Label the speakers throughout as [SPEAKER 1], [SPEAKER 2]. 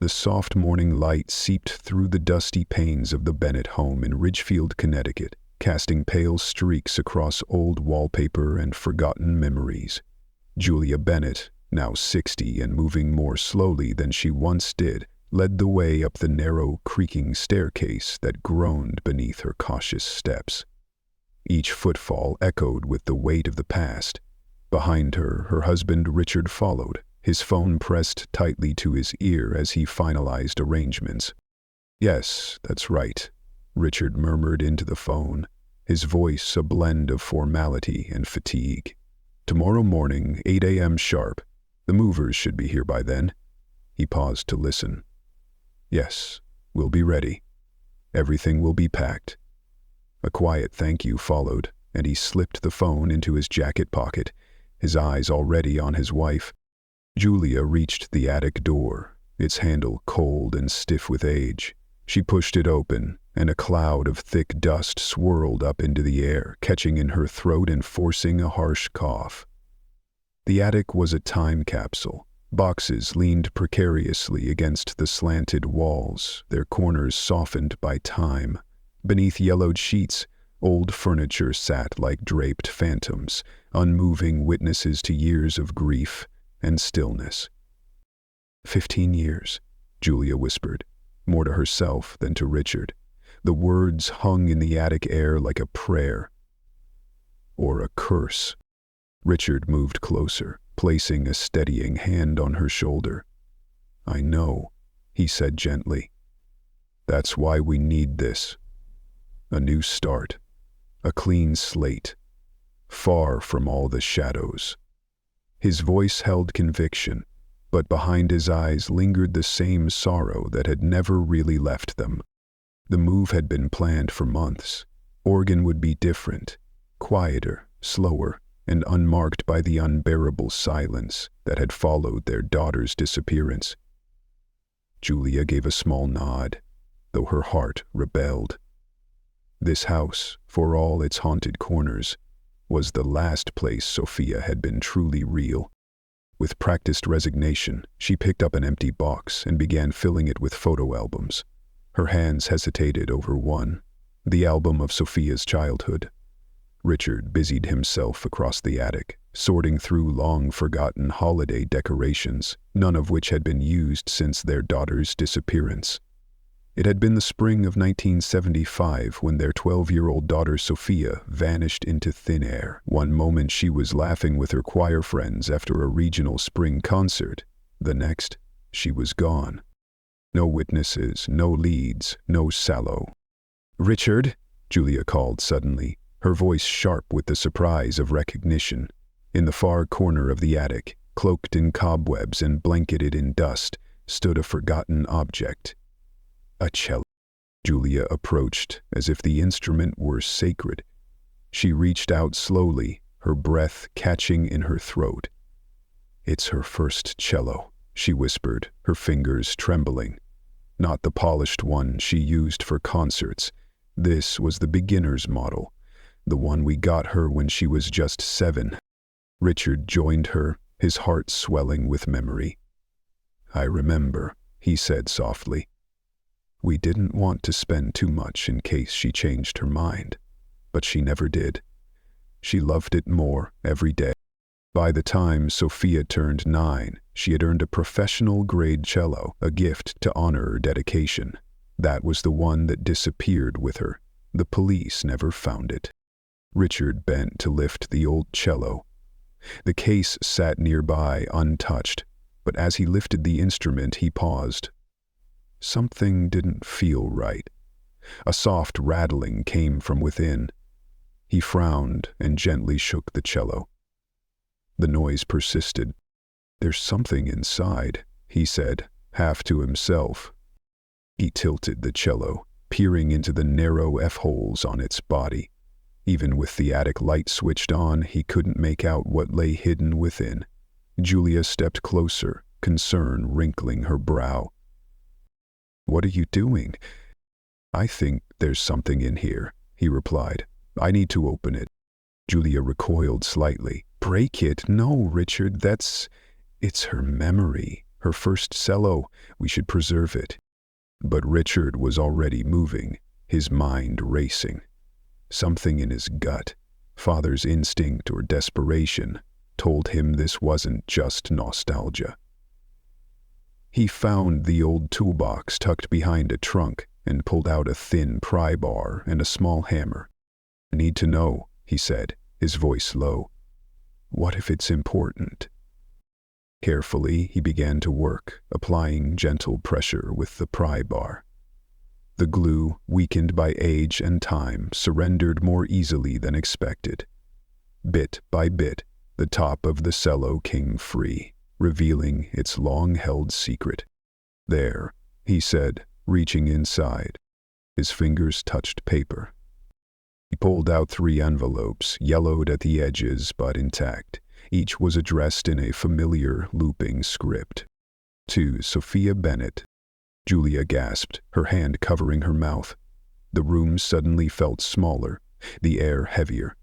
[SPEAKER 1] The soft morning light seeped through the dusty panes of the Bennett home in Ridgefield, Connecticut, casting pale streaks across old wallpaper and forgotten memories. Julia Bennett, now 60 and moving more slowly than she once did, led the way up the narrow, creaking staircase that groaned beneath her cautious steps. Each footfall echoed with the weight of the past. Behind her, her husband Richard followed, his phone pressed tightly to his ear as he finalized arrangements. "Yes, that's right," Richard murmured into the phone, his voice a blend of formality and fatigue. "Tomorrow morning, 8 a.m. sharp. The movers should be here by then." He paused to listen. "Yes, we'll be ready. Everything will be packed." A quiet thank you followed, and he slipped the phone into his jacket pocket, his eyes already on his wife. Julia reached the attic door, its handle cold and stiff with age. She pushed it open, and a cloud of thick dust swirled up into the air, catching in her throat and forcing a harsh cough. The attic was a time capsule. Boxes leaned precariously against the slanted walls, their corners softened by time. Beneath yellowed sheets, old furniture sat like draped phantoms, unmoving witnesses to years of grief and stillness. 15 years, Julia whispered, more to herself than to Richard. The words hung in the attic air like a prayer or a curse. Richard moved closer, placing a steadying hand on her shoulder. "I know," he said gently. "That's why we need this. A new start, a clean slate, far from all the shadows." His voice held conviction, but behind his eyes lingered the same sorrow that had never really left them. The move had been planned for months. Oregon would be different, quieter, slower, and unmarked by the unbearable silence that had followed their daughter's disappearance. Julia gave a small nod, though her heart rebelled. This house, for all its haunted corners, was the last place Sophia had been truly real. With practiced resignation, she picked up an empty box and began filling it with photo albums. Her hands hesitated over one, the album of Sophia's childhood. Richard busied himself across the attic, sorting through long-forgotten holiday decorations, none of which had been used since their daughter's disappearance. It had been the spring of 1975 when their 12-year-old daughter Sophia vanished into thin air. One moment she was laughing with her choir friends after a regional spring concert. The next, she was gone. No witnesses, no leads, no Cello. "Richard," Julia called suddenly, her voice sharp with the surprise of recognition. In the far corner of the attic, cloaked in cobwebs and blanketed in dust, stood a forgotten object. A cello. Julia approached as if the instrument were sacred. She reached out slowly, her breath catching in her throat. "It's her first cello," she whispered, her fingers trembling. Not the polished one she used for concerts. This was the beginner's model, the one we got her when she was just 7. Richard joined her, his heart swelling with memory. "I remember," he said softly. "We didn't want to spend too much in case she changed her mind, but she never did. She loved it more every day." By the time Sophia turned 9, she had earned a professional-grade cello, a gift to honor her dedication. That was the one that disappeared with her. The police never found it. Richard bent to lift the old cello. The case sat nearby, untouched, but as he lifted the instrument, he paused. Something didn't feel right. A soft rattling came from within. He frowned and gently shook the cello. The noise persisted. "There's something inside," he said, half to himself. He tilted the cello, peering into the narrow F-holes on its body. Even with the attic light switched on, he couldn't make out what lay hidden within. Julia stepped closer, concern wrinkling her brow. "What are you doing?" "I think there's something in here," he replied. "I need to open it." Julia recoiled slightly. "Break it? No, Richard, it's her memory. Her first cello. We should preserve it." But Richard was already moving, his mind racing. Something in his gut, father's instinct or desperation, told him this wasn't just nostalgia. He found the old toolbox tucked behind a trunk and pulled out a thin pry bar and a small hammer. "I need to know," he said, his voice low. "What if it's important?" Carefully, he began to work, applying gentle pressure with the pry bar. The glue, weakened by age and time, surrendered more easily than expected. Bit by bit, the top of the cello came free, revealing its long-held secret. "There," he said, reaching inside. His fingers touched paper. He pulled out 3 envelopes, yellowed at the edges but intact. Each was addressed in a familiar, looping script. "To Sophia Bennett." Julia gasped, her hand covering her mouth. The room suddenly felt smaller, the air heavier.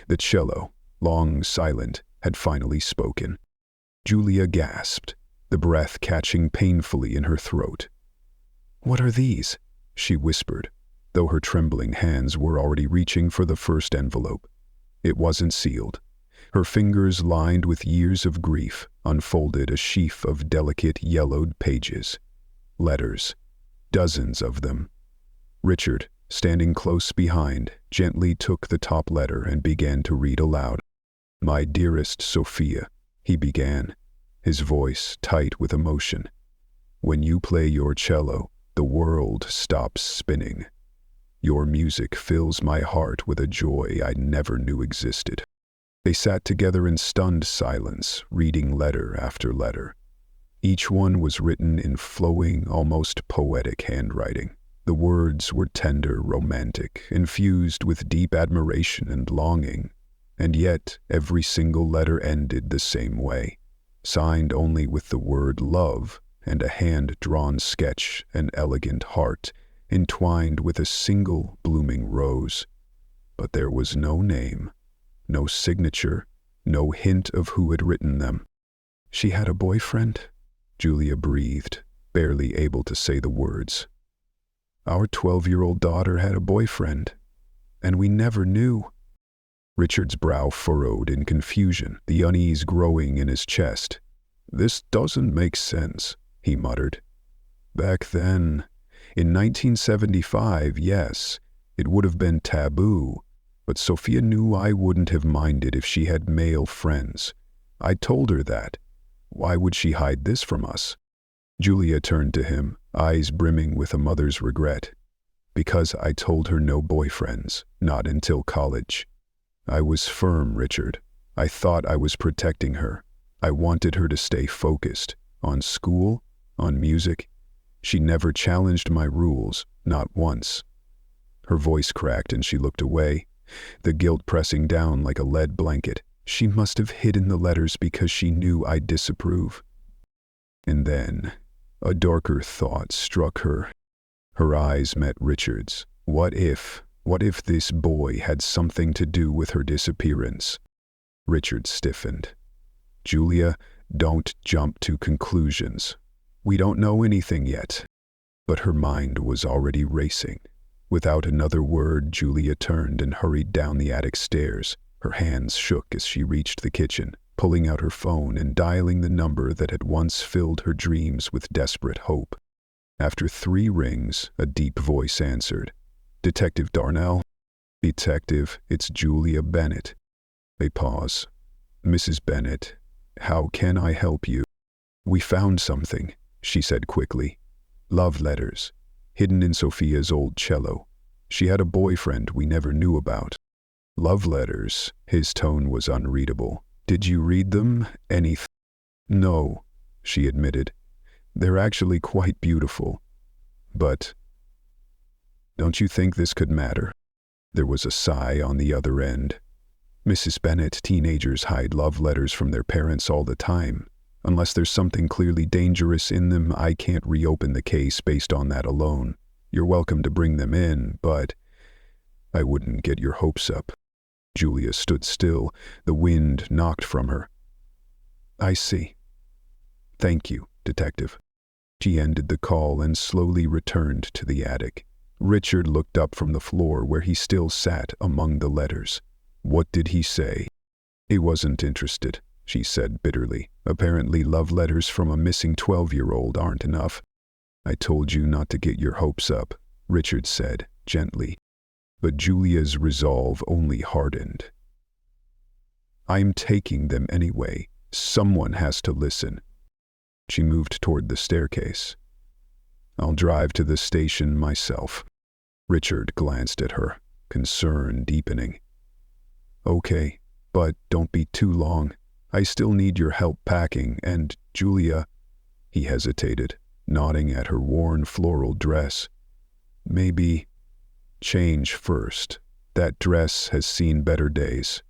[SPEAKER 1] The cello, long silent, had finally spoken. Julia gasped, the breath catching painfully in her throat. "What are these?" she whispered, though her trembling hands were already reaching for the first envelope. It wasn't sealed. Her fingers, lined with years of grief, unfolded a sheaf of delicate yellowed pages. Letters. Dozens of them. Richard, standing close behind, gently took the top letter and began to read aloud. "My dearest Sophia," he began, his voice tight with emotion. "When you play your cello, the world stops spinning. Your music fills my heart with a joy I never knew existed." They sat together in stunned silence, reading letter after letter. Each one was written in flowing, almost poetic handwriting. The words were tender, romantic, infused with deep admiration and longing. And yet, every single letter ended the same way, signed only with the word love and a hand-drawn sketch, an elegant heart, entwined with a single blooming rose. But there was no name. No signature, no hint of who had written them. "She had a boyfriend?" Julia breathed, barely able to say the words. "Our 12-year-old daughter had a boyfriend, and we never knew." Richard's brow furrowed in confusion, the unease growing in his chest. "This doesn't make sense," he muttered. "Back then, in 1975, yes, it would have been taboo. But Sophia knew I wouldn't have minded if she had male friends. I told her that. Why would she hide this from us?" Julia turned to him, eyes brimming with a mother's regret. "Because I told her no boyfriends, not until college. I was firm, Richard. I thought I was protecting her. I wanted her to stay focused. On school, on music. She never challenged my rules, not once." Her voice cracked and she looked away, the guilt pressing down like a lead blanket. She must have hidden the letters because she knew I'd disapprove. And then, a darker thought struck her. Her eyes met Richard's. What if this boy had something to do with her disappearance? Richard stiffened. "Julia, don't jump to conclusions. We don't know anything yet." But her mind was already racing. Without another word, Julia turned and hurried down the attic stairs. Her hands shook as she reached the kitchen, pulling out her phone and dialing the number that had once filled her dreams with desperate hope. After 3 rings, a deep voice answered. "Detective Darnell?" "Detective, it's Julia Bennett." A pause. "Mrs. Bennett, how can I help you?" "We found something," she said quickly. "Love letters. Hidden in Sophia's old cello. She had a boyfriend we never knew about." "Love letters?" His tone was unreadable. "Did you read them? "No," she admitted. "They're actually quite beautiful. But don't you think this could matter?" There was a sigh on the other end. "Mrs. Bennett, teenagers hide love letters from their parents all the time. Unless there's something clearly dangerous in them, I can't reopen the case based on that alone. You're welcome to bring them in, but I wouldn't get your hopes up." Julia stood still, the wind knocked from her. "I see. Thank you, detective. She ended the call and slowly returned to the attic. Richard looked up from the floor where he still sat among the letters. What did he say? He wasn't interested, she said bitterly. Apparently love letters from a missing 12-year-old aren't enough. I told you not to get your hopes up, Richard said, gently. But Julia's resolve only hardened. I'm taking them anyway. Someone has to listen. She moved toward the staircase. I'll drive to the station myself. Richard glanced at her, concern deepening. Okay, but don't be too long. I still need your help packing, and Julia, he hesitated, nodding at her worn floral dress. Maybe change first. That dress has seen better days.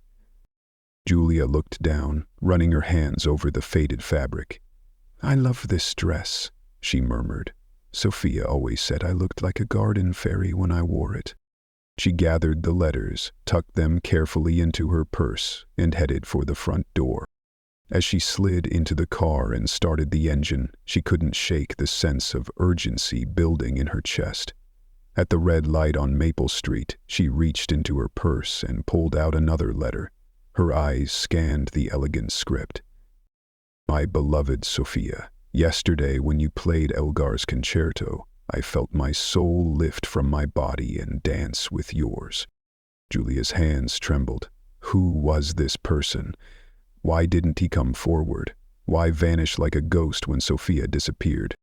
[SPEAKER 1] Julia looked down, running her hands over the faded fabric. I love this dress, she murmured. Sophia always said I looked like a garden fairy when I wore it. She gathered the letters, tucked them carefully into her purse, and headed for the front door. As she slid into the car and started the engine, she couldn't shake the sense of urgency building in her chest. At the red light on Maple Street, she reached into her purse and pulled out another letter. Her eyes scanned the elegant script. My beloved Sophia, yesterday when you played Elgar's concerto, I felt my soul lift from my body and dance with yours. Julia's hands trembled. Who was this person? Why didn't he come forward? Why vanish like a ghost when Sophia disappeared?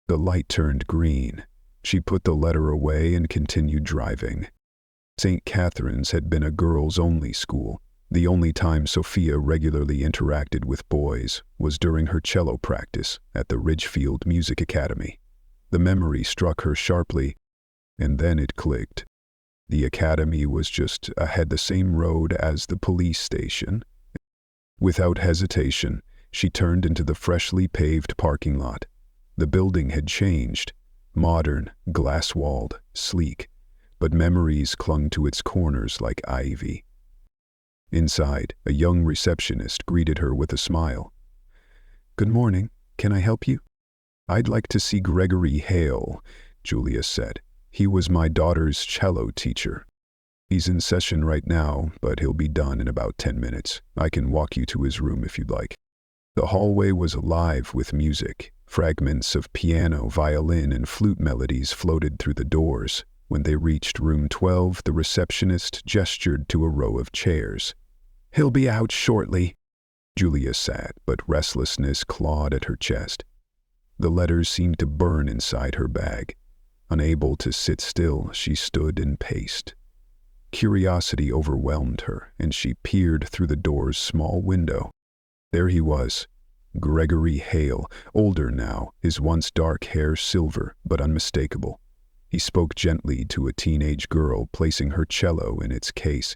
[SPEAKER 1] The light turned green. She put the letter away and continued driving. St. Catherine's had been a girls-only school. The only time Sophia regularly interacted with boys was during her cello practice at the Ridgefield Music Academy. The memory struck her sharply, and then it clicked. The academy was just ahead the same road as the police station. Without hesitation, she turned into the freshly paved parking lot. The building had changed, modern, glass-walled, sleek, but memories clung to its corners like ivy. Inside, a young receptionist greeted her with a smile. Good morning. Can I help you? I'd like to see Gregory Hale, Julia said. He was my daughter's cello teacher. He's in session right now, but he'll be done in about 10 minutes. I can walk you to his room if you'd like. The hallway was alive with music. Fragments of piano, violin, and flute melodies floated through the doors. When they reached room 12, the receptionist gestured to a row of chairs. He'll be out shortly. Julia sat, but restlessness clawed at her chest. The letters seemed to burn inside her bag. Unable to sit still, she stood and paced. Curiosity overwhelmed her, and she peered through the door's small window. There he was, Gregory Hale, older now, his once dark hair silver but unmistakable. He spoke gently to a teenage girl, placing her cello in its case.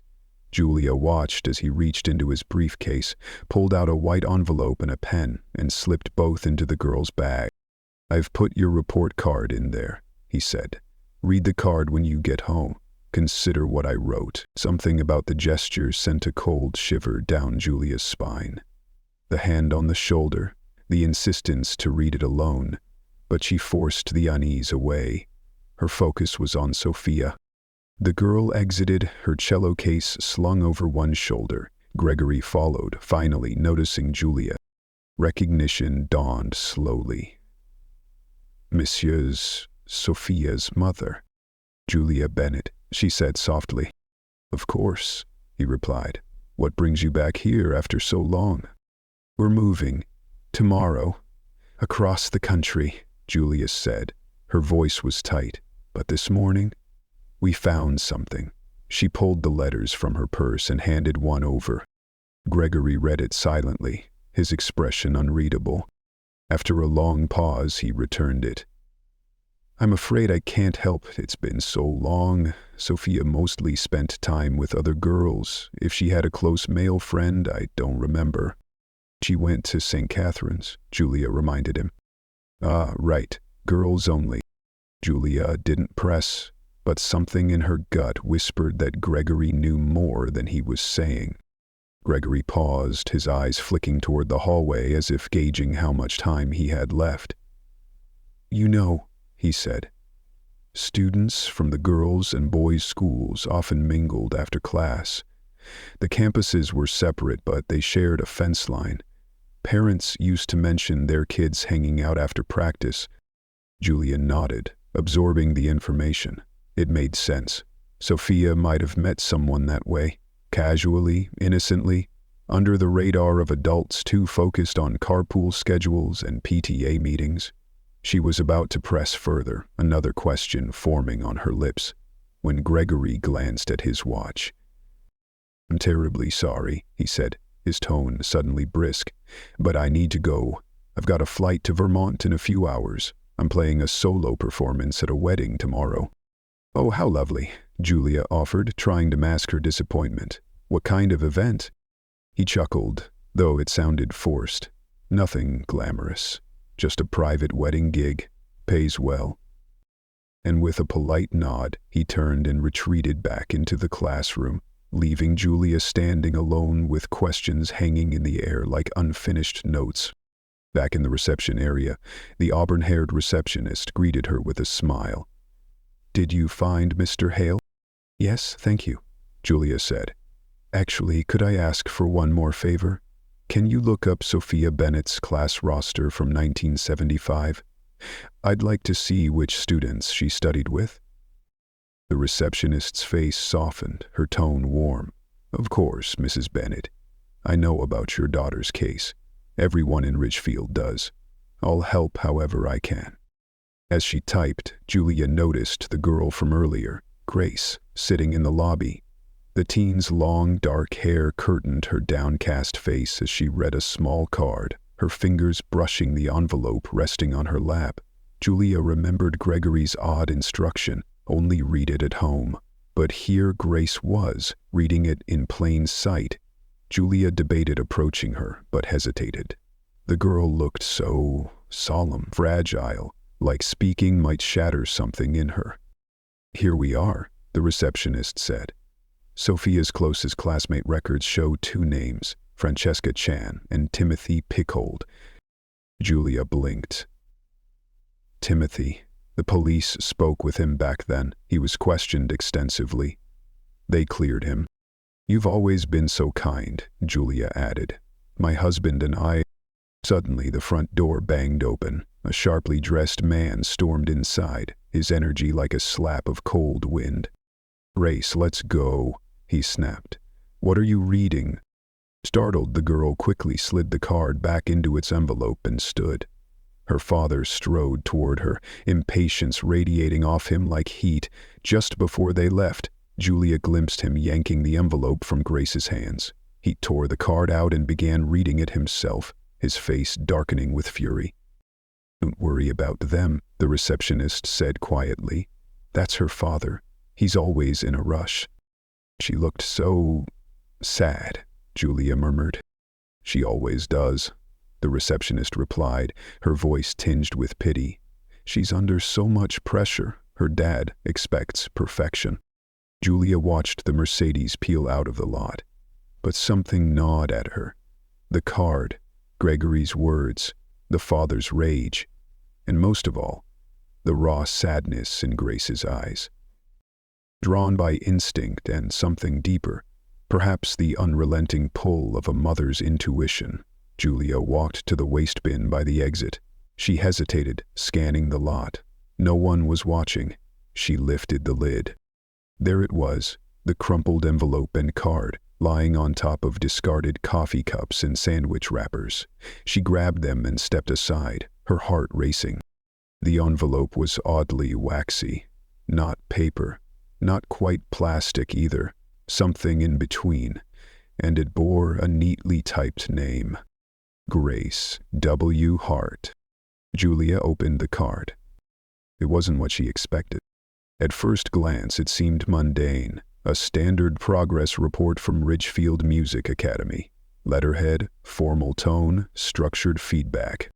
[SPEAKER 1] Julia watched as he reached into his briefcase, pulled out a white envelope and a pen, and slipped both into the girl's bag. I've put your report card in there, he said. Read the card when you get home. Consider what I wrote. Something about the gesture sent a cold shiver down Julia's spine. The hand on the shoulder, the insistence to read it alone, but she forced the unease away. Her focus was on Sophia. The girl exited, her cello case slung over one shoulder. Gregory followed, finally noticing Julia. Recognition dawned slowly. Monsieur's Sophia's mother. Julia Bennett, she said softly. Of course, he replied. What brings you back here after so long? We're moving. Tomorrow. Across the country, Julia said. Her voice was tight. But this morning, we found something. She pulled the letters from her purse and handed one over. Gregory read it silently, his expression unreadable. After a long pause, he returned it. I'm afraid I can't help. It's been so long. Sophia mostly spent time with other girls. If she had a close male friend, I don't remember. She went to St. Catherine's, Julia reminded him. Ah, right. Girls only. Julia didn't press, but something in her gut whispered that Gregory knew more than he was saying. Gregory paused, his eyes flicking toward the hallway as if gauging how much time he had left. "You know," he said, "students from the girls' and boys' schools often mingled after class. The campuses were separate, but they shared a fence line. Parents used to mention their kids hanging out after practice." Julia nodded, absorbing the information. It made sense. Sophia might have met someone that way, casually, innocently, under the radar of adults too focused on carpool schedules and PTA meetings. She was about to press further, another question forming on her lips, when Gregory glanced at his watch. "I'm terribly sorry," he said, his tone suddenly brisk, "but I need to go. I've got a flight to Vermont in a few hours. I'm playing a solo performance at a wedding tomorrow." "Oh, how lovely," Julia offered, trying to mask her disappointment. "What kind of event?" He chuckled, though it sounded forced. "Nothing glamorous. Just a private wedding gig. Pays well." And with a polite nod, he turned and retreated back into the classroom, leaving Julia standing alone with questions hanging in the air like unfinished notes. Back in the reception area, the auburn-haired receptionist greeted her with a smile. "Did you find Mr. Hale?" "Yes, thank you," Julia said. "Actually, could I ask for one more favor? Can you look up Sophia Bennett's class roster from 1975? I'd like to see which students she studied with." The receptionist's face softened, her tone warm. "Of course, Mrs. Bennett. I know about your daughter's case. Everyone in Ridgefield does. I'll help however I can." As she typed, Julia noticed the girl from earlier, Grace, sitting in the lobby. The teen's long, dark hair curtained her downcast face as she read a small card, her fingers brushing the envelope resting on her lap. Julia remembered Gregory's odd instruction, only read it at home. But here Grace was, reading it in plain sight. Julia debated approaching her, but hesitated. The girl looked so solemn, fragile, like speaking might shatter something in her. "Here we are," the receptionist said. Sophia's closest classmate records show two names, Francesca Chan and Timothy Pickhold. Julia blinked. "Timothy. The police spoke with him back then. He was questioned extensively. They cleared him." "You've always been so kind," Julia added. "My husband and I—" Suddenly the front door banged open. A sharply dressed man stormed inside, his energy like a slap of cold wind. "Grace, let's go," he snapped. "What are you reading?" Startled, the girl quickly slid the card back into its envelope and stood. Her father strode toward her, impatience radiating off him like heat. Just before they left, Julia glimpsed him yanking the envelope from Grace's hands. He tore the card out and began reading it himself, his face darkening with fury. "Don't worry about them," the receptionist said quietly. "That's her father. He's always in a rush." "She looked so sad," Julia murmured. "She always does," the receptionist replied, her voice tinged with pity. "She's under so much pressure. Her dad expects perfection." Julia watched the Mercedes peel out of the lot, but something gnawed at her. The card, Gregory's words, the father's rage, and most of all, the raw sadness in Grace's eyes. Drawn by instinct and something deeper, perhaps the unrelenting pull of a mother's intuition, Julia walked to the waste bin by the exit. She hesitated, scanning the lot. No one was watching. She lifted the lid. There it was, the crumpled envelope and card, lying on top of discarded coffee cups and sandwich wrappers. She grabbed them and stepped aside, her heart racing. The envelope was oddly waxy. Not paper, not quite plastic either, something in between, and it bore a neatly typed name. Grace W. Hart. Julia opened the card. It wasn't what she expected. At first glance, it seemed mundane, a standard progress report from Ridgefield Music Academy. Letterhead, formal tone, structured feedback.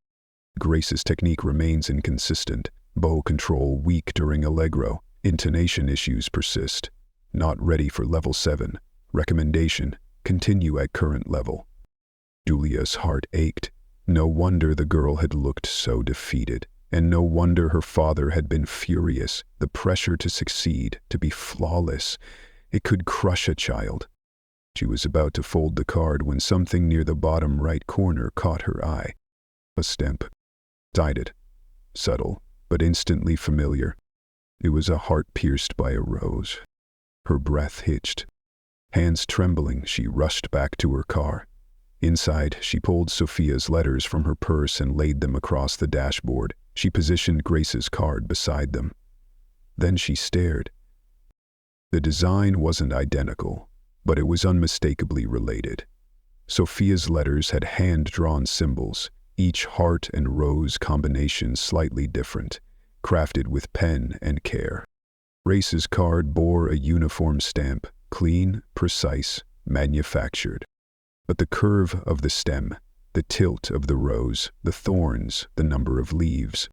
[SPEAKER 1] Grace's technique remains inconsistent, bow control weak during allegro, intonation issues persist. Not ready for level 7. Recommendation, Continue at current level. Julia's heart ached. No wonder the girl had looked so defeated, and no wonder her father had been furious. The pressure to succeed, to be flawless, it could crush a child. She was about to fold the card when something near the bottom right corner caught her eye. A stamp. Sided. Subtle, but instantly familiar. It was a heart pierced by a rose. Her breath hitched. Hands trembling, she rushed back to her car. Inside, she pulled Sophia's letters from her purse and laid them across the dashboard. She positioned Grace's card beside them. Then she stared. The design wasn't identical, but it was unmistakably related. Sophia's letters had hand-drawn symbols, each heart and rose combination slightly different, crafted with pen and care. Grace's card bore a uniform stamp, clean, precise, manufactured. But the curve of the stem, the tilt of the rose, the thorns, the number of leaves,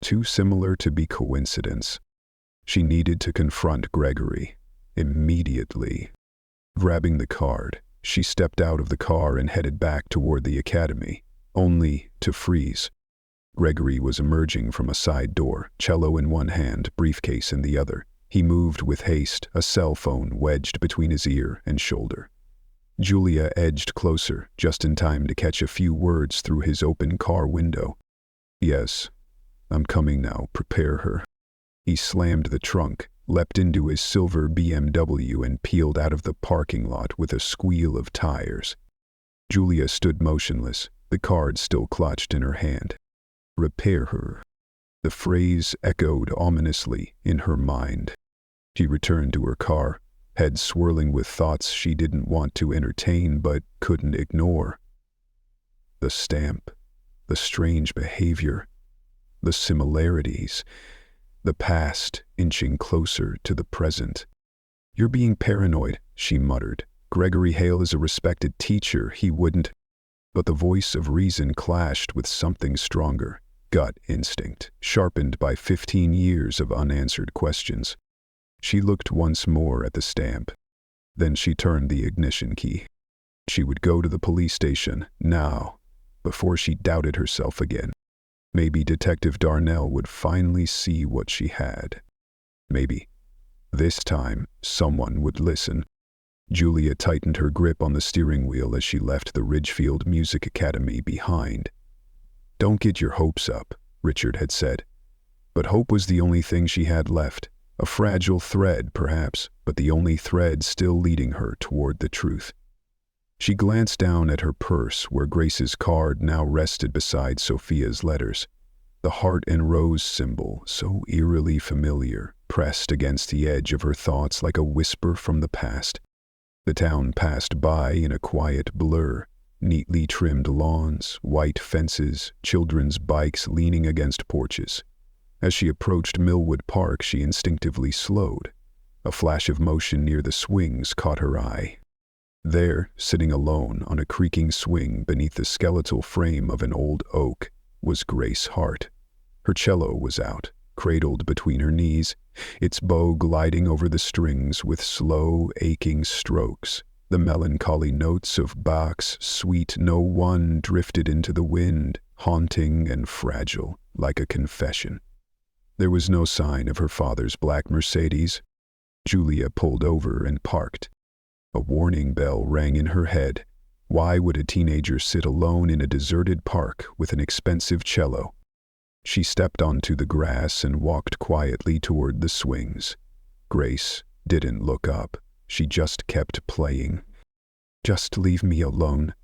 [SPEAKER 1] too similar to be coincidence. She needed to confront Gregory, immediately. Grabbing the card, she stepped out of the car and headed back toward the academy, only to freeze. Gregory was emerging from a side door, cello in one hand, briefcase in the other. He moved with haste, a cell phone wedged between his ear and shoulder. Julia edged closer, just in time to catch a few words through his open car window. "Yes, I'm coming now, prepare her." He slammed the trunk, leapt into his silver BMW and peeled out of the parking lot with a squeal of tires. Julia stood motionless, the card still clutched in her hand. Repair her. The phrase echoed ominously in her mind. She returned to her car, head swirling with thoughts she didn't want to entertain but couldn't ignore. The stamp, the strange behavior, the similarities, the past inching closer to the present. "You're being paranoid," she muttered. "Gregory Hale is a respected teacher, he wouldn't—" But the voice of reason clashed with something stronger, gut instinct, sharpened by 15 years of unanswered questions. She looked once more at the stamp. Then she turned the ignition key. She would go to the police station, now, before she doubted herself again. Maybe Detective Darnell would finally see what she had. Maybe, this time, someone would listen. Julia tightened her grip on the steering wheel as she left the Ridgefield Music Academy behind. "Don't get your hopes up," Richard had said. But hope was the only thing she had left. A fragile thread, perhaps, but the only thread still leading her toward the truth. She glanced down at her purse where Grace's card now rested beside Sophia's letters. The heart and rose symbol, so eerily familiar, pressed against the edge of her thoughts like a whisper from the past. The town passed by in a quiet blur. Neatly trimmed lawns, white fences, children's bikes leaning against porches. As she approached Millwood Park, she instinctively slowed. A flash of motion near the swings caught her eye. There, sitting alone on a creaking swing beneath the skeletal frame of an old oak, was Grace Hart. Her cello was out, cradled between her knees, its bow gliding over the strings with slow, aching strokes. The melancholy notes of Bach's Suite No. 1 drifted into the wind, haunting and fragile, like a confession. There was no sign of her father's black Mercedes. Julia pulled over and parked. A warning bell rang in her head. Why would a teenager sit alone in a deserted park with an expensive cello? She stepped onto the grass and walked quietly toward the swings. Grace didn't look up. She just kept playing. "Just leave me alone,"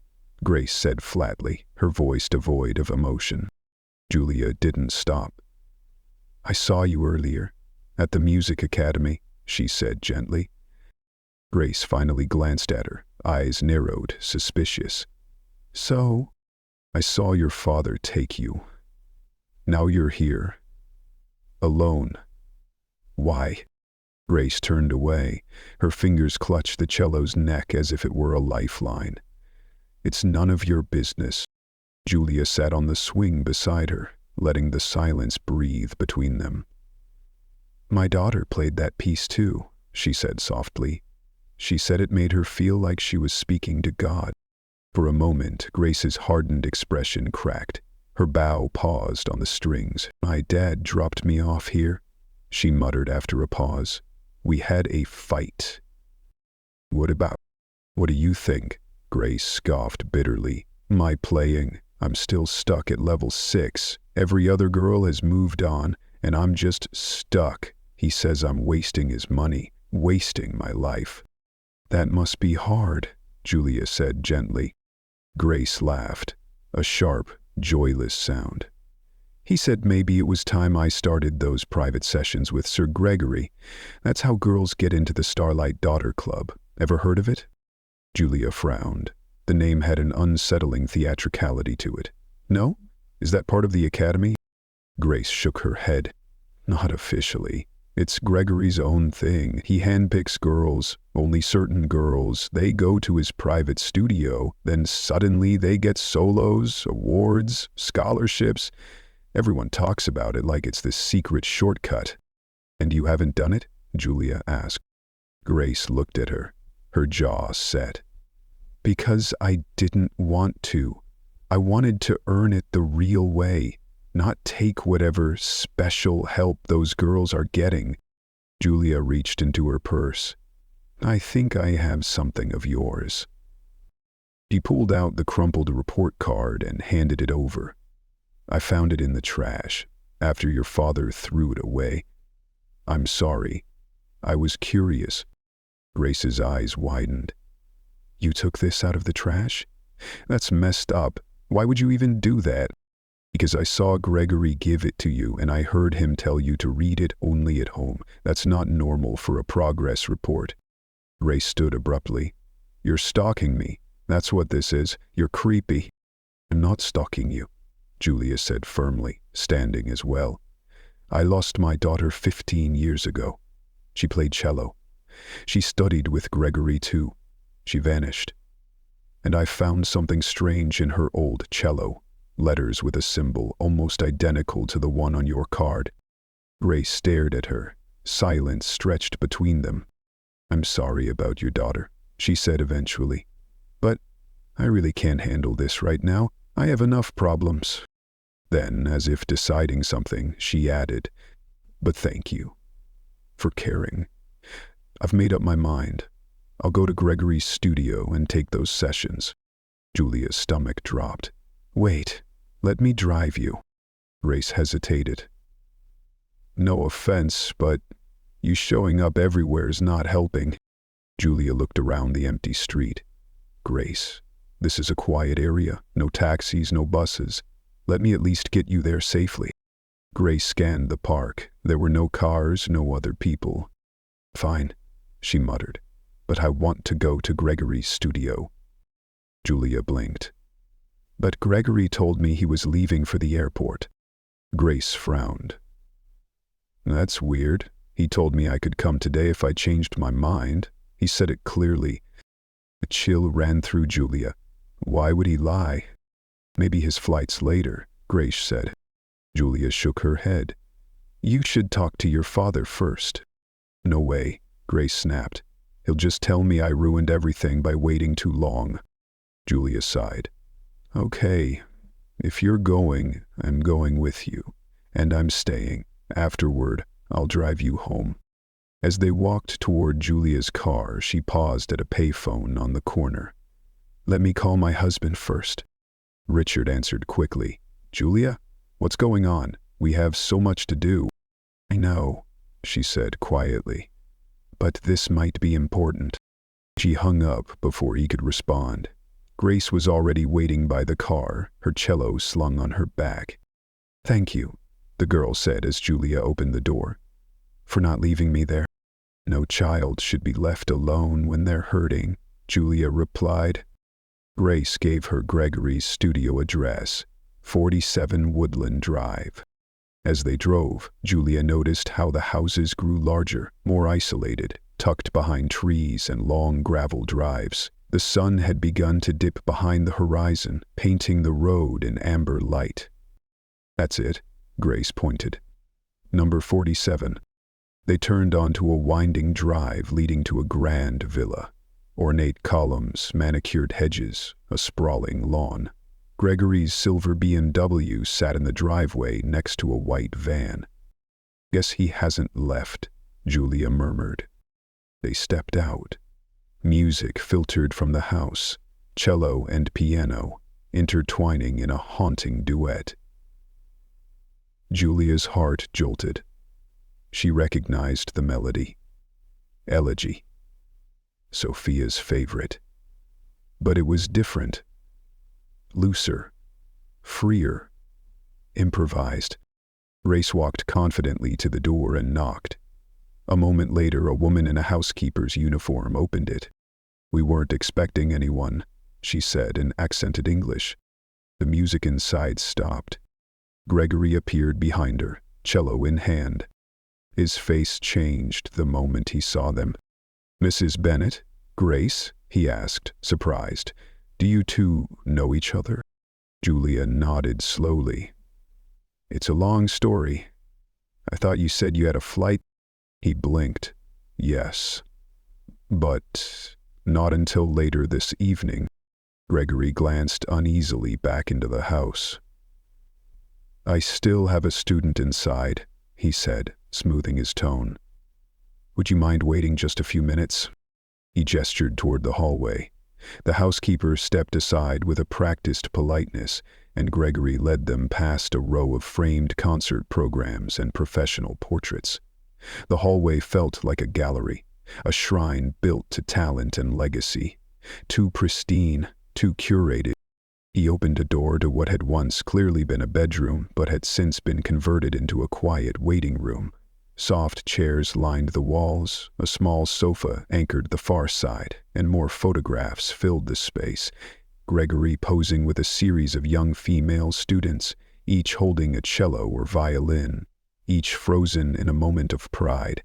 [SPEAKER 1] Grace said flatly, her voice devoid of emotion. Julia didn't stop. "I saw you earlier, at the music academy," she said gently. Grace finally glanced at her, eyes narrowed, suspicious. "So, I saw your father take you. Now you're here. Alone. Why?" Grace turned away. Her fingers clutched the cello's neck as if it were a lifeline. "It's none of your business." Julia sat on the swing beside her, letting the silence breathe between them. "My daughter played that piece too," she said softly. She said it made her feel like she was speaking to God. For a moment, Grace's hardened expression cracked. Her bow paused on the strings. "My dad dropped me off here," she muttered after a pause. "We had a fight." "What about? What do you think?" Grace scoffed bitterly. "My playing. I'm still stuck at level 6. Every other girl has moved on, and I'm just stuck. He says I'm wasting his money, wasting my life." "That must be hard," Julia said gently. Grace laughed, a sharp, joyless sound. "He said maybe it was time I started those private sessions with Sir Gregory. That's how girls get into the Starlight Daughter Club. Ever heard of it?" Julia frowned. The name had an unsettling theatricality to it. "No? Is that part of the academy?" Grace shook her head. "Not officially. It's Gregory's own thing. He handpicks girls, only certain girls. They go to his private studio, then suddenly they get solos, awards, scholarships. Everyone talks about it like it's this secret shortcut." "And you haven't done it?" Julia asked. Grace looked at her, her jaw set. "Because I didn't want to. I wanted to earn it the real way, not take whatever special help those girls are getting." Julia reached into her purse. "I think I have something of yours." She pulled out the crumpled report card and handed it over. "I found it in the trash, after your father threw it away. I'm sorry. I was curious." Grace's eyes widened. "You took this out of the trash? That's messed up. Why would you even do that?" "Because I saw Gregory give it to you, and I heard him tell you to read it only at home. That's not normal for a progress report." Grace stood abruptly. "You're stalking me. That's what this is. You're creepy." "I'm not stalking you," Julia said firmly, standing as well. "I lost my daughter 15 years ago. She played cello. She studied with Gregory too. She vanished. And I found something strange in her old cello. Letters with a symbol almost identical to the one on your card." Grace stared at her. Silence stretched between them. "I'm sorry about your daughter," she said eventually. "But I really can't handle this right now. I have enough problems." Then, as if deciding something, she added, "But thank you for caring. I've made up my mind. I'll go to Gregory's studio and take those sessions." Julia's stomach dropped. "Wait, let me drive you." Grace hesitated. "No offense, but you showing up everywhere's not helping." Julia looked around the empty street. "Grace, this is a quiet area. No taxis, no buses. Let me at least get you there safely." Grace scanned the park. There were no cars, no other people. "Fine," she muttered, "but I want to go to Gregory's studio." Julia blinked. "But Gregory told me he was leaving for the airport." Grace frowned. "That's weird. He told me I could come today if I changed my mind. He said it clearly." A chill ran through Julia. Why would he lie? "Maybe his flight's later," Grace said. Julia shook her head. "You should talk to your father first." "No way," Grace snapped. "He'll just tell me I ruined everything by waiting too long." Julia sighed. "Okay, if you're going, I'm going with you. And I'm staying. Afterward, I'll drive you home." As they walked toward Julia's car, she paused at a payphone on the corner. "Let me call my husband first." Richard answered quickly. "Julia? What's going on? We have so much to do." "I know," she said quietly. "But this might be important." She hung up before he could respond. Grace was already waiting by the car, her cello slung on her back. "Thank you," the girl said as Julia opened the door. "For not leaving me there." "No child should be left alone when they're hurting," Julia replied. Grace gave her Gregory's studio address, 47 Woodland Drive. As they drove, Julia noticed how the houses grew larger, more isolated, tucked behind trees and long gravel drives. The sun had begun to dip behind the horizon, painting the road in amber light. "That's it," Grace pointed. "Number 47. They turned onto a winding drive leading to a grand villa. Ornate columns, manicured hedges, a sprawling lawn. Gregory's silver BMW sat in the driveway next to a white van. "Guess he hasn't left," Julia murmured. They stepped out. Music filtered from the house, cello and piano, intertwining in a haunting duet. Julia's heart jolted. She recognized the melody. Elegy. Sophia's favorite. But it was different. Looser. Freer. Improvised. Grace walked confidently to the door and knocked. A moment later, a woman in a housekeeper's uniform opened it. "We weren't expecting anyone," she said in accented English. The music inside stopped. Gregory appeared behind her, cello in hand. His face changed the moment he saw them. "Mrs. Bennet? Grace?" he asked, surprised. "Do you two know each other?" Julia nodded slowly. "It's a long story. I thought you said you had a flight." He blinked. "Yes. But not until later this evening." Gregory glanced uneasily back into the house. "I still have a student inside," he said, smoothing his tone. "Would you mind waiting just a few minutes?" He gestured toward the hallway. The housekeeper stepped aside with a practiced politeness, and Gregory led them past a row of framed concert programs and professional portraits. The hallway felt like a gallery, a shrine built to talent and legacy. Too pristine, too curated. He opened a door to what had once clearly been a bedroom, but had since been converted into a quiet waiting room. Soft chairs lined the walls, a small sofa anchored the far side, and more photographs filled the space. Gregory posing with a series of young female students, each holding a cello or violin, each frozen in a moment of pride.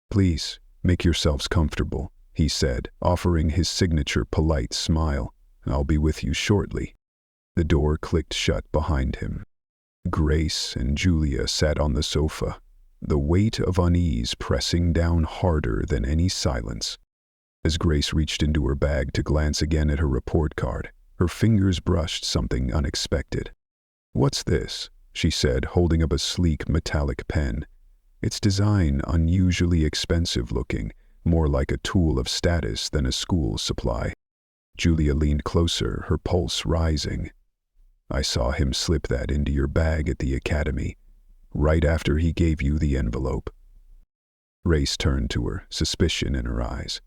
[SPEAKER 1] "Please, make yourselves comfortable," he said, offering his signature polite smile. "I'll be with you shortly." The door clicked shut behind him. Grace and Julia sat on the sofa, the weight of unease pressing down harder than any silence. As Grace reached into her bag to glance again at her report card, her fingers brushed something unexpected. "What's this?" she said, holding up a sleek metallic pen. Its design unusually expensive looking, more like a tool of status than a school supply. Julia leaned closer, her pulse rising. "I saw him slip that into your bag at the academy, right after he gave you the envelope." Grace turned to her, suspicion in her eyes.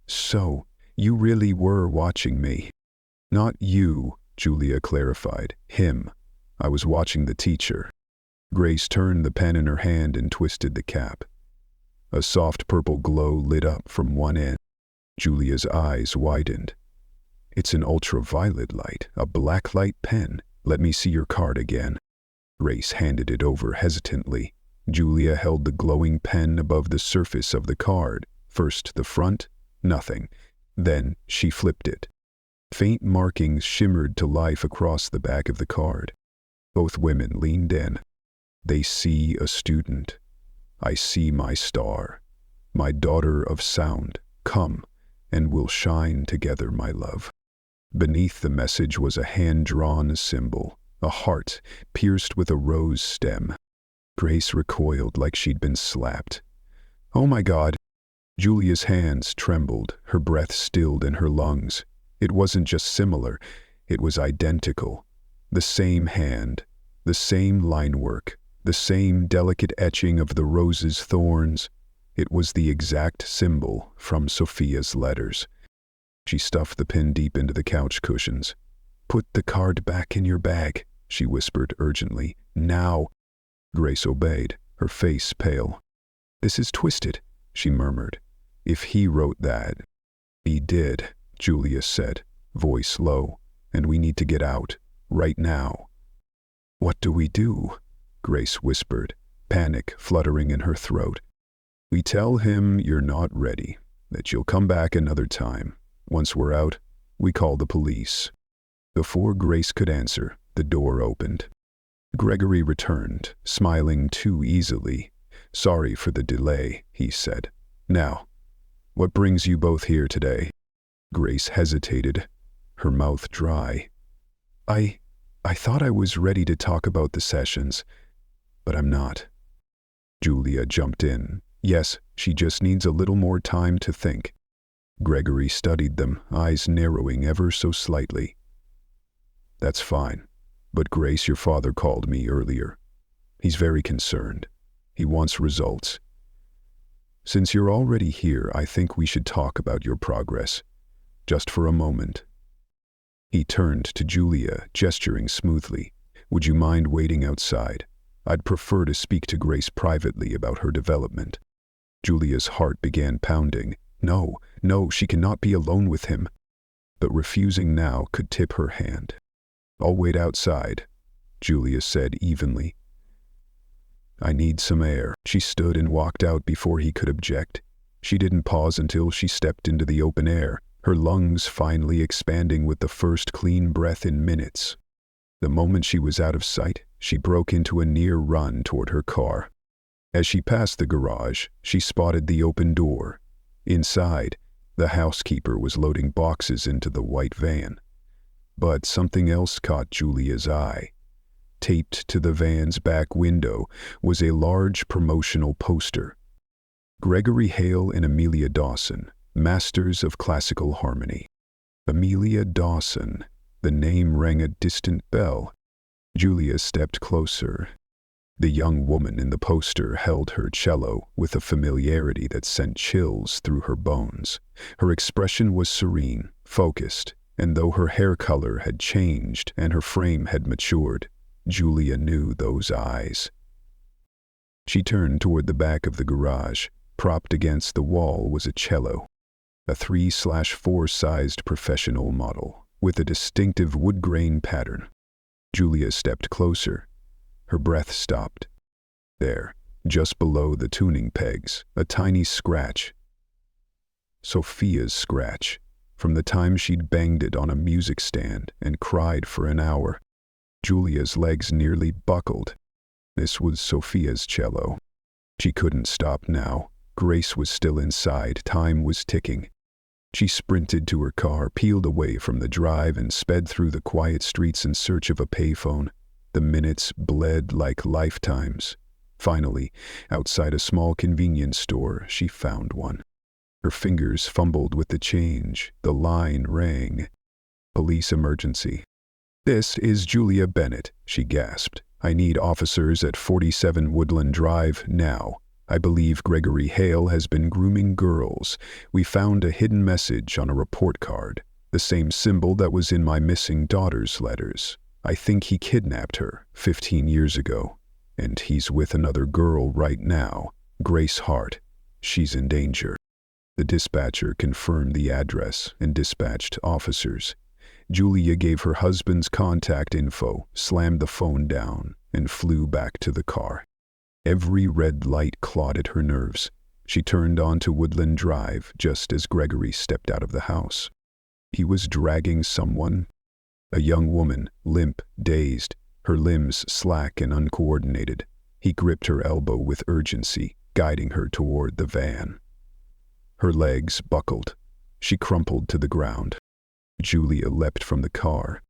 [SPEAKER 1] "So, you really were watching me?" "Not you," Julia clarified. "Him. I was watching the teacher." Grace turned the pen in her hand and twisted the cap. A soft purple glow lit up from one end. Julia's eyes widened. "It's an ultraviolet light, a black light pen. Let me see your card again." Grace handed it over hesitantly. Julia held the glowing pen above the surface of the card. First the front, nothing. Then she flipped it. Faint markings shimmered to life across the back of the card. Both women leaned in. "They see a student. I see my star. My daughter of sound. Come, and we'll shine together, my love." Beneath the message was a hand-drawn symbol, a heart pierced with a rose stem. Grace recoiled like she'd been slapped. "Oh my God!" Julia's hands trembled, her breath stilled in her lungs. It wasn't just similar, it was identical. The same hand, the same line work, the same delicate etching of the rose's thorns. It was the exact symbol from Sophia's letters. She stuffed the pin deep into the couch cushions. "Put the card back in your bag," she whispered urgently. "Now." Grace obeyed, her face pale. "This is twisted," she murmured. "If he wrote that." "He did," Julia said, voice low, "and we need to get out, right now." "What do we do?" Grace whispered, panic fluttering in her throat. "We tell him you're not ready, that you'll come back another time. Once we're out, we call the police." Before Grace could answer, the door opened. Gregory returned, smiling too easily. "Sorry for the delay," he said. "Now, what brings you both here today?" Grace hesitated, her mouth dry. I thought I was ready to talk about the sessions, but I'm not." Julia jumped in. Yes, she just needs a little more time to think. Gregory studied them, eyes narrowing ever so slightly. "That's fine. But Grace, your father called me earlier. He's very concerned. He wants results. Since you're already here, I think we should talk about your progress. Just for a moment." He turned to Julia, gesturing smoothly. "Would you mind waiting outside? I'd prefer to speak to Grace privately about her development." Julia's heart began pounding. No, she cannot be alone with him. But refusing now could tip her hand. "I'll wait outside," Julia said evenly. "I need some air." She stood and walked out before he could object. She didn't pause until she stepped into the open air, her lungs finally expanding with the first clean breath in minutes. The moment she was out of sight, she broke into a near run toward her car. As she passed the garage, she spotted the open door. Inside, the housekeeper was loading boxes into the white van. But something else caught Julia's eye. Taped to the van's back window was a large promotional poster. Gregory Hale and Amelia Dawson, Masters of Classical Harmony. Amelia Dawson. The name rang a distant bell. Julia stepped closer. The young woman in the poster held her cello with a familiarity that sent chills through her bones. Her expression was serene, focused, and though her hair color had changed and her frame had matured, Julia knew those eyes. She turned toward the back of the garage. Propped against the wall was a cello, a 3/4-sized professional model, with a distinctive wood-grain pattern. Julia stepped closer. Her breath stopped. There, just below the tuning pegs, a tiny scratch. Sophia's scratch, from the time she'd banged it on a music stand and cried for an hour. Julia's legs nearly buckled. This was Sophia's cello. She couldn't stop now. Grace was still inside. Time was ticking. She sprinted to her car, peeled away from the drive, and sped through the quiet streets in search of a payphone. The minutes bled like lifetimes. Finally, outside a small convenience store, she found one. Her fingers fumbled with the change. The line rang. "Police emergency." "This is Julia Bennett," she gasped. "I need officers at 47 Woodland Drive now. I believe Gregory Hale has been grooming girls. We found a hidden message on a report card, the same symbol that was in my missing daughter's letters. I think he kidnapped her 15 years ago, and he's with another girl right now, Grace Hart. She's in danger." The dispatcher confirmed the address and dispatched officers. Julia gave her husband's contact info, slammed the phone down, and flew back to the car. Every red light clawed at her nerves. She turned onto Woodland Drive just as Gregory stepped out of the house. He was dragging someone. A young woman, limp, dazed, her limbs slack and uncoordinated. He gripped her elbow with urgency, guiding her toward the van. Her legs buckled. She crumpled to the ground. Julia leapt from the car.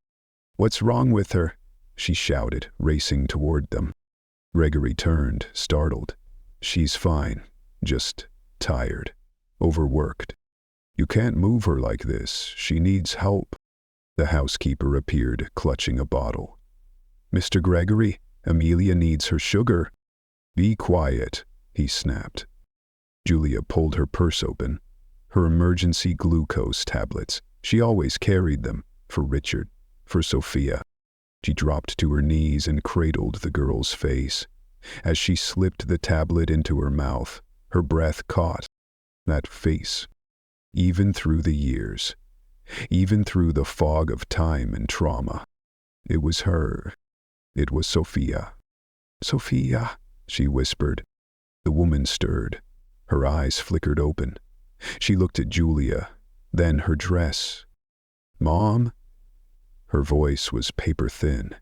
[SPEAKER 1] "What's wrong with her?" she shouted, racing toward them. Gregory turned, startled. "She's fine, just tired, overworked. You can't move her like this. She needs help." The housekeeper appeared, clutching a bottle. "Mr. Gregory, Amelia needs her sugar." "Be quiet," he snapped. Julia pulled her purse open. Her emergency glucose tablets. She always carried them, for Richard, for Sophia. She dropped to her knees and cradled the girl's face. As she slipped the tablet into her mouth, her breath caught that face. Even through the years, even through the fog of time and trauma, it was her. It was Sophia. "Sophia," she whispered. The woman stirred. Her eyes flickered open. She looked at Julia, then her dress. "Mom?" Her voice was paper-thin.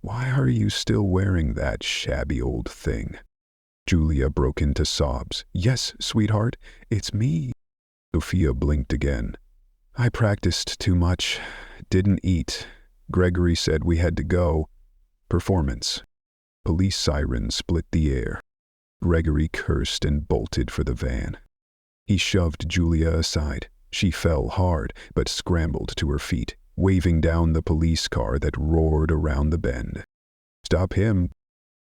[SPEAKER 1] "Why are you still wearing that shabby old thing?" Julia broke into sobs. "Yes, sweetheart, it's me." Sophia blinked again. "I practiced too much. Didn't eat. Gregory said we had to go." Performance. Police sirens split the air. Gregory cursed and bolted for the van. He shoved Julia aside. She fell hard, but scrambled to her feet, waving down the police car that roared around the bend. "Stop him!"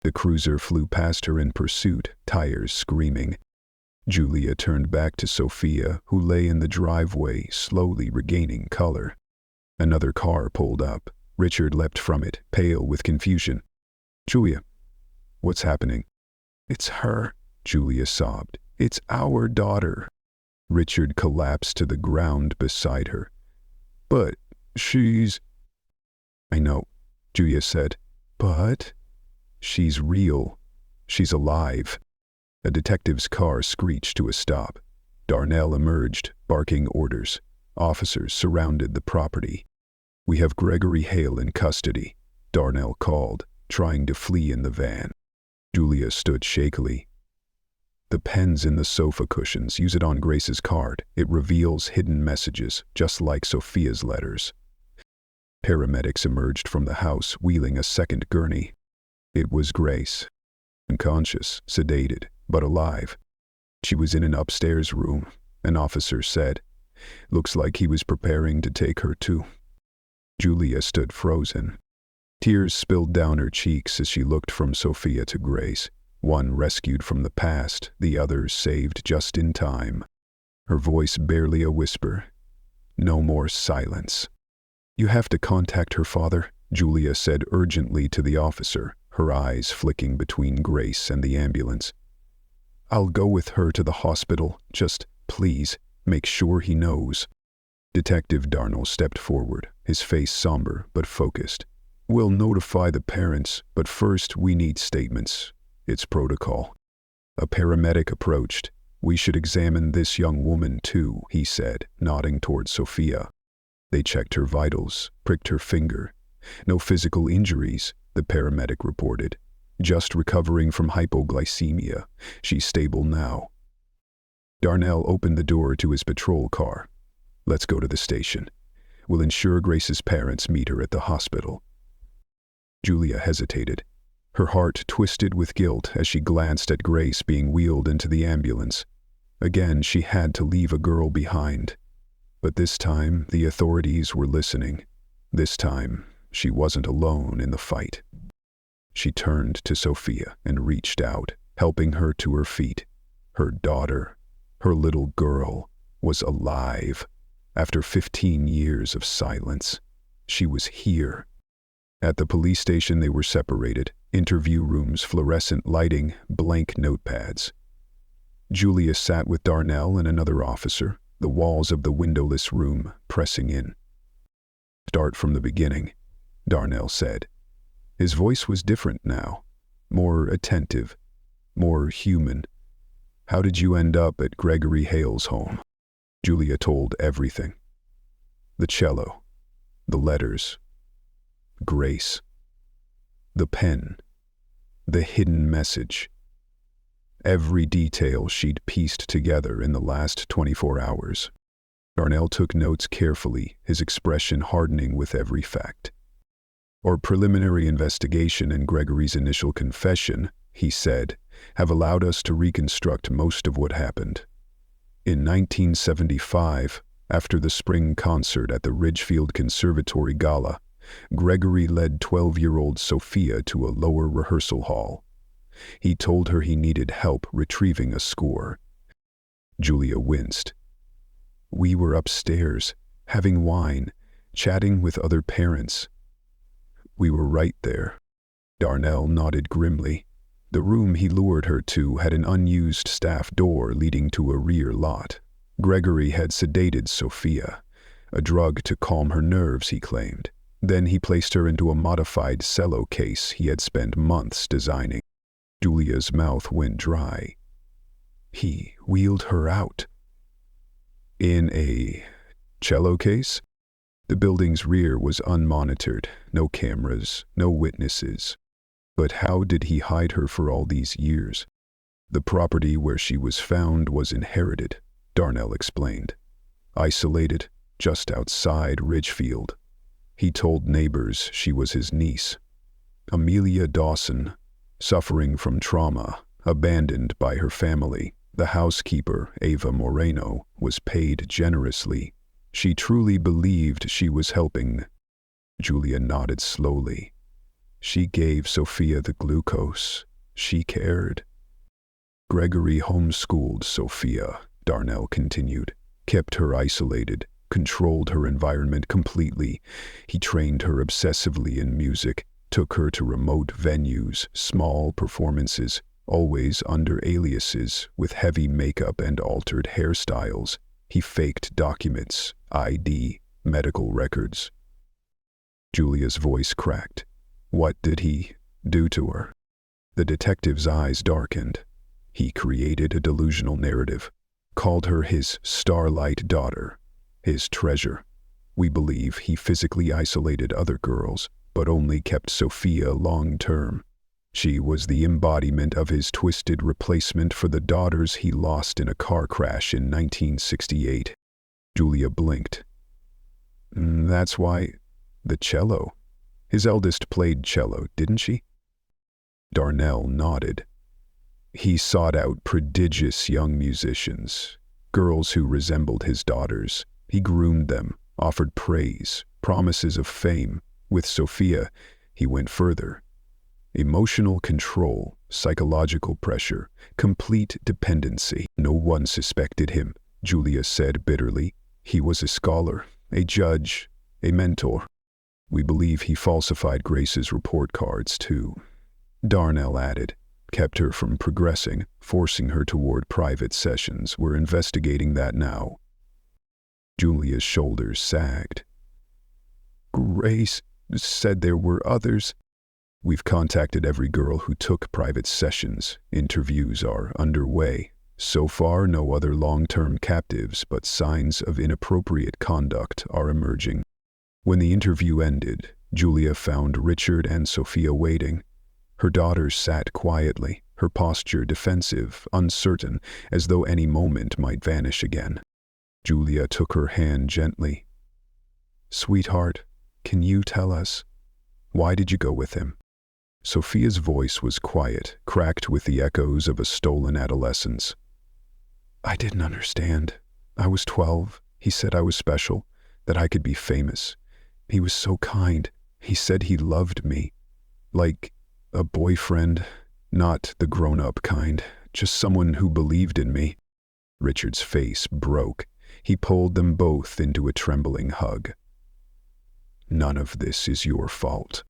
[SPEAKER 1] The cruiser flew past her in pursuit, tires screaming. Julia turned back to Sophia, who lay in the driveway, slowly regaining color. Another car pulled up. Richard leapt from it, pale with confusion. "Julia, what's happening?" "It's her," Julia sobbed. "It's our daughter." Richard collapsed to the ground beside her. "But she's—" "I know," Julia said. "But she's real. She's alive." A detective's car screeched to a stop. Darnell emerged, barking orders. Officers surrounded the property. "We have Gregory Hale in custody," Darnell called, trying to flee in the van. Julia stood shakily. "The pen's in the sofa cushions. Use it on Grace's card. It reveals hidden messages, just like Sophia's letters." Paramedics emerged from the house, wheeling a second gurney. It was Grace. Unconscious, sedated, but alive. She was in an upstairs room, an officer said. "Looks like he was preparing to take her too." Julia stood frozen. Tears spilled down her cheeks as she looked from Sophia to Grace, one rescued from the past, the other saved just in time. Her voice barely a whisper. No more silence. "You have to contact her father," Julia said urgently to the officer, her eyes flicking between Grace and the ambulance. "I'll go with her to the hospital. Just, please, make sure he knows." Detective Darnell stepped forward, his face somber but focused. "We'll notify the parents, but first we need statements. It's protocol." A paramedic approached. "We should examine this young woman too," he said, nodding toward Sophia. They checked her vitals, pricked her finger. "No physical injuries," the paramedic reported. "Just recovering from hypoglycemia. She's stable now." Darnell opened the door to his patrol car. "Let's go to the station. We'll ensure Grace's parents meet her at the hospital." Julia hesitated. Her heart twisted with guilt as she glanced at Grace being wheeled into the ambulance. Again, she had to leave a girl behind. But this time, the authorities were listening. This time, she wasn't alone in the fight. She turned to Sophia and reached out, helping her to her feet. Her daughter, her little girl, was alive. After 15 years of silence, she was here. At the police station they were separated, interview rooms, fluorescent lighting, blank notepads. Julia sat with Darnell and another officer, the walls of the windowless room pressing in. "Start from the beginning," Darnell said. His voice was different now, more attentive, more human. "How did you end up at Gregory Hale's home?" Julia told everything. The cello, the letters, Grace, the pen, the hidden message. Every detail she'd pieced together in the last 24 hours. Darnell took notes carefully, his expression hardening with every fact. "Our preliminary investigation and Gregory's initial confession," he said, "have allowed us to reconstruct most of what happened. In 1975, after the spring concert at the Ridgefield Conservatory Gala, Gregory led 12-year-old Sophia to a lower rehearsal hall. He told her he needed help retrieving a score." Julia winced. "We were upstairs, having wine, chatting with other parents." "We were right there." Darnell nodded grimly. The room he lured her to had an unused staff door leading to a rear lot. Gregory had sedated Sophia, a drug to calm her nerves, he claimed. Then he placed her into a modified cello case he had spent months designing. Julia's mouth went dry. "He wheeled her out." "In a cello case?" The building's rear was unmonitored, no cameras, no witnesses. But how did he hide her for all these years? The property where she was found was inherited, Darnell explained. Isolated, just outside Ridgefield. He told neighbors she was his niece. Amelia Dawson, suffering from trauma, abandoned by her family. The housekeeper, Ava Moreno, was paid generously. She truly believed she was helping. Julia nodded slowly. She gave Sophia the glucose. She cared. Gregory homeschooled Sophia, Darnell continued, kept her isolated, controlled her environment completely. He trained her obsessively in music, took her to remote venues, small performances, always under aliases, with heavy makeup and altered hairstyles. He faked documents, ID, medical records. Julia's voice cracked. What did he do to her? The detective's eyes darkened. He created a delusional narrative, called her his starlight daughter, his treasure. We believe he physically isolated other girls, but only kept Sophia long-term. She was the embodiment of his twisted replacement for the daughters he lost in a car crash in 1968. Julia blinked. That's why... The cello. His eldest played cello, didn't she? Darnell nodded. He sought out prodigious young musicians, girls who resembled his daughters. He groomed them, offered praise, promises of fame. With Sophia, he went further. Emotional control, psychological pressure, complete dependency. No one suspected him, Julia said bitterly. He was a scholar, a judge, a mentor. We believe he falsified Grace's report cards, too. Darnell added, kept her from progressing, forcing her toward private sessions. We're investigating that now. Julia's shoulders sagged. Grace said there were others. We've contacted every girl who took private sessions. Interviews are underway. So far, no other long-term captives, but signs of inappropriate conduct are emerging. When the interview ended, Julia found Richard and Sophia waiting. Her daughter sat quietly, her posture defensive, uncertain, as though any moment might vanish again. Julia took her hand gently. Sweetheart, can you tell us? Why did you go with him? Sophia's voice was quiet, cracked with the echoes of a stolen adolescence. I didn't understand. I was 12. He said I was special, that I could be famous. He was so kind. He said he loved me. Like a boyfriend, not the grown-up kind, just someone who believed in me. Richard's face broke. He pulled them both into a trembling hug. None of this is your fault.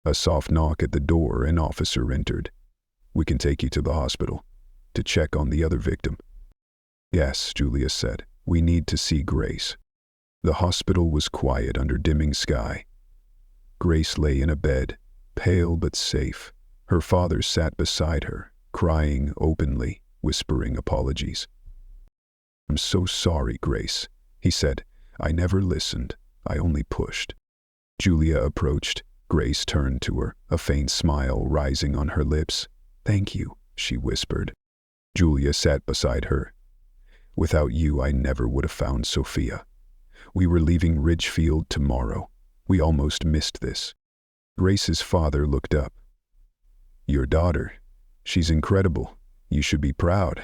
[SPEAKER 1] A soft knock at the door, an officer entered. We can take you to the hospital, to check on the other victim. Yes, Julia said. We need to see Grace. The hospital was quiet under dimming sky. Grace lay in a bed, pale but safe. Her father sat beside her, crying openly, whispering apologies. I'm so sorry, Grace, he said. I never listened. I only pushed. Julia approached. Grace turned to her, a faint smile rising on her lips. Thank you, she whispered. Julia sat beside her. Without you, I never would have found Sophia. We were leaving Ridgefield tomorrow. We almost missed this. Grace's father looked up. Your daughter. She's incredible. You should be proud.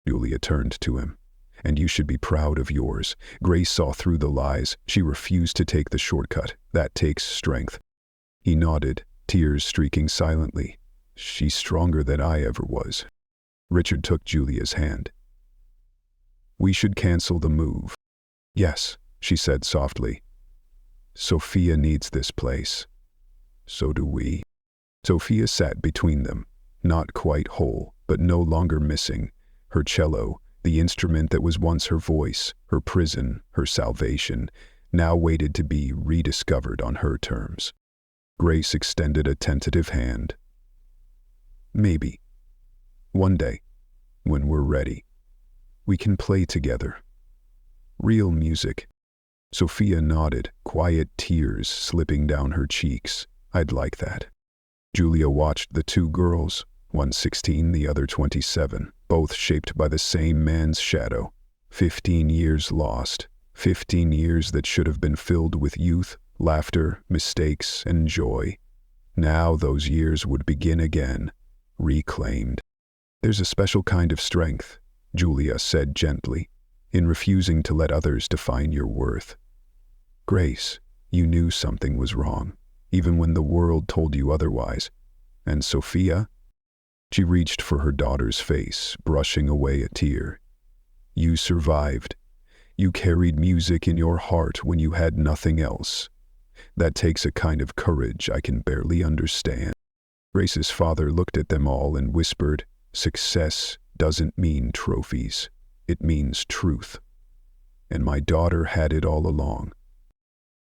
[SPEAKER 1] Julia turned to him. And you should be proud of yours. Grace saw through the lies. She refused to take the shortcut. That takes strength. He nodded, tears streaking silently. She's stronger than I ever was. Richard took Julia's hand. We should cancel the move. Yes, she said softly. Sophia needs this place. So do we. Sophia sat between them, not quite whole, but no longer missing. Her cello, the instrument that was once her voice, her prison, her salvation, now waited to be rediscovered on her terms. Grace extended a tentative hand. Maybe. One day, when we're ready, we can play together. Real music. Sophia nodded, quiet tears slipping down her cheeks. I'd like that. Julia watched the two girls, one 16, the other 27, both shaped by the same man's shadow. 15 years lost, 15 years that should have been filled with youth, laughter, mistakes, and joy. Now those years would begin again, reclaimed. There's a special kind of strength, Julia said gently, in refusing to let others define your worth. Grace, you knew something was wrong, even when the world told you otherwise. And Sophia? She reached for her daughter's face, brushing away a tear. You survived. You carried music in your heart when you had nothing else. That takes a kind of courage I can barely understand. Grace's father looked at them all and whispered, "Success doesn't mean trophies. It means truth." And my daughter had it all along.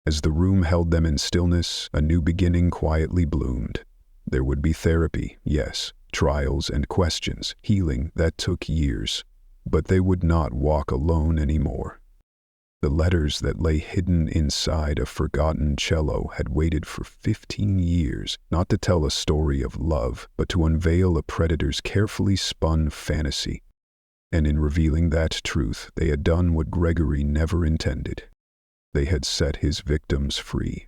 [SPEAKER 1] As the room held them in stillness, a new beginning quietly bloomed. There would be therapy, yes, trials and questions, healing that took years. But they would not walk alone anymore. The letters that lay hidden inside a forgotten cello had waited for 15 years, not to tell a story of love, but to unveil a predator's carefully spun fantasy. And in revealing that truth, they had done what Gregory never intended. They had set his victims free.